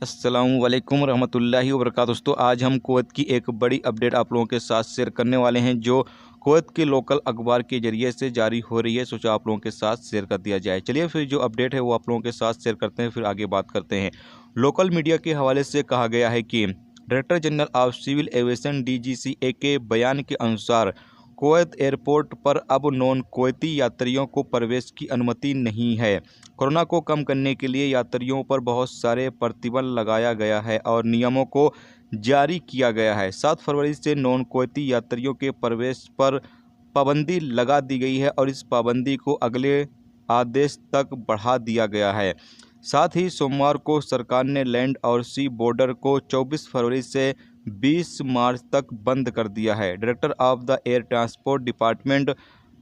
अस्सलामु अलैकुम रहमतुल्लाहि व बरकातहू। दोस्तों, आज हम कुवैत की एक बड़ी अपडेट आप लोगों के साथ शेयर करने वाले हैं जो कुवैत के लोकल अखबार के ज़रिए से जारी हो रही है। सोचा आप लोगों के साथ शेयर कर दिया जाए। चलिए फिर जो अपडेट है वो आप लोगों के साथ शेयर करते हैं, फिर आगे बात करते हैं। लोकल मीडिया के हवाले से कहा गया है कि director general of civil aviation DGCA के बयान के अनुसार कुवैत एयरपोर्ट पर अब नॉन कुवैती यात्रियों को प्रवेश की अनुमति नहीं है। कोरोना को कम करने के लिए यात्रियों पर बहुत सारे प्रतिबंध लगाया गया है और नियमों को जारी किया गया है। 7 फरवरी से नॉन कुवैती यात्रियों के प्रवेश पर पाबंदी लगा दी गई है और इस पाबंदी को अगले आदेश तक बढ़ा दिया गया है। साथ ही सोमवार को सरकार ने लैंड और सी बॉर्डर को 24 फरवरी से 20 मार्च तक बंद कर दिया है। Director of the air transport department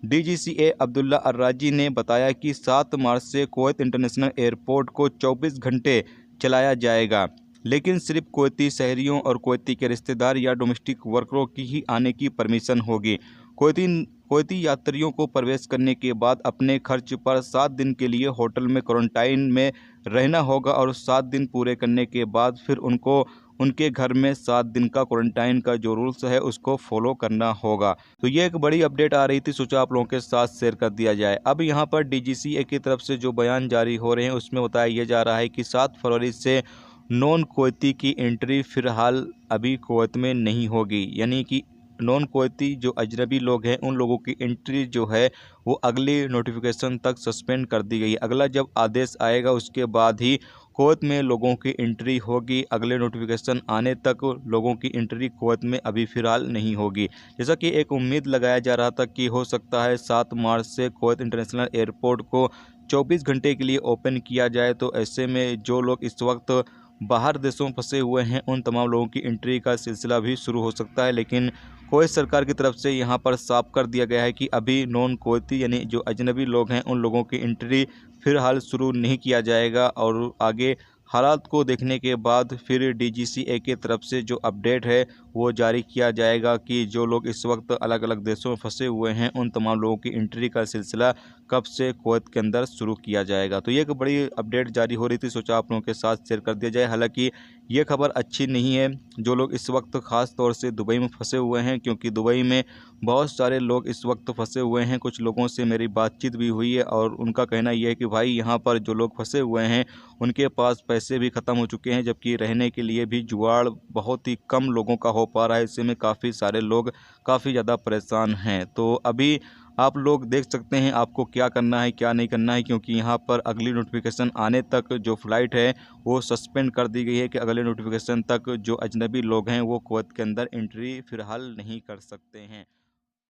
DGCA Abdullah Arrazi ने बताया कि 7 मार्च से कुवैत इंटरनेशनल एयरपोर्ट को 24 घंटे चलाया जाएगा, लेकिन सिर्फ कुवैती शहरियों और कुवैती के रिश्तेदार या डोमेस्टिक वर्करों की ही आने की परमिशन होगी। कुवैती यात्रियों को प्रवेश करने के बाद अपने खर्च पर 7 दिन के लिए होटल में क्वारंटाइन में रहना होगा और 7 दिन पूरे करने के बाद फिर उनको उनके घर में 7 दिन का क्वारंटाइन का जो रूल्स है उसको फॉलो करना होगा। तो ये एक बड़ी अपडेट आ रही थी, सोचा आप लोगों के साथ शेयर कर दिया जाए। अब यहाँ पर DGCA की तरफ से जो बयान जारी हो रहे हैं उसमें बताया जा रहा है कि 7 फरवरी से नॉन कुवैती की एंट्री फिलहाल अभी कुवैत में नहीं होगी, यानी कि नॉन कुवैती जो अजनबी लोग हैं उन लोगों की एंट्री जो है वो अगली नोटिफिकेशन तक सस्पेंड कर दी गई है। अगला जब आदेश आएगा उसके बाद ही कुवैत में लोगों की एंट्री होगी। अगले नोटिफिकेशन आने तक लोगों की एंट्री कुवैत में अभी फ़िलहाल नहीं होगी। जैसा कि एक उम्मीद लगाया जा रहा था कि हो सकता है 7 मार्च से कुवैत इंटरनेशनल एयरपोर्ट को 24 घंटे के लिए ओपन किया जाए, तो ऐसे में जो लोग इस वक्त बाहर देशों में फंसे हुए हैं उन तमाम लोगों की एंट्री का सिलसिला भी शुरू हो सकता है। लेकिन कुवैत सरकार की तरफ से यहाँ पर साफ कर दिया गया है कि अभी नॉन कुवैती यानी जो अजनबी लोग हैं उन लोगों की एंट्री फिलहाल शुरू नहीं किया जाएगा और आगे हालात को देखने के बाद फिर DGCA की तरफ से जो अपडेट है वो जारी किया जाएगा कि जो लोग इस वक्त अलग अलग देशों में फंसे हुए हैं उन तमाम लोगों की एंट्री का सिलसिला कब से कुवैत के अंदर शुरू किया जाएगा। तो ये एक बड़ी अपडेट जारी हो रही थी, सोचा आप लोगों के साथ शेयर कर दिया जाए। हालांकि ये खबर अच्छी नहीं है जो लोग इस वक्त ख़ास तौर से दुबई में फंसे हुए हैं, क्योंकि दुबई में बहुत सारे लोग इस वक्त फंसे हुए हैं। कुछ लोगों से मेरी बातचीत भी हुई है और उनका कहना यह है कि भाई यहाँ पर जो लोग फंसे हुए हैं उनके पास पैसे भी ख़त्म हो चुके हैं, जबकि रहने के लिए भी जुगाड़ बहुत ही कम लोगों का हो पा रहा है। इससे में काफ़ी सारे लोग काफ़ी ज़्यादा परेशान हैं। तो अभी आप लोग देख सकते हैं आपको क्या करना है क्या नहीं करना है, क्योंकि यहाँ पर अगली नोटिफिकेशन आने तक जो फ़्लाइट है वो सस्पेंड कर दी गई है कि अगले नोटिफिकेशन तक जो अजनबी लोग हैं वो कुवैत के अंदर एंट्री फ़िलहाल नहीं कर सकते हैं।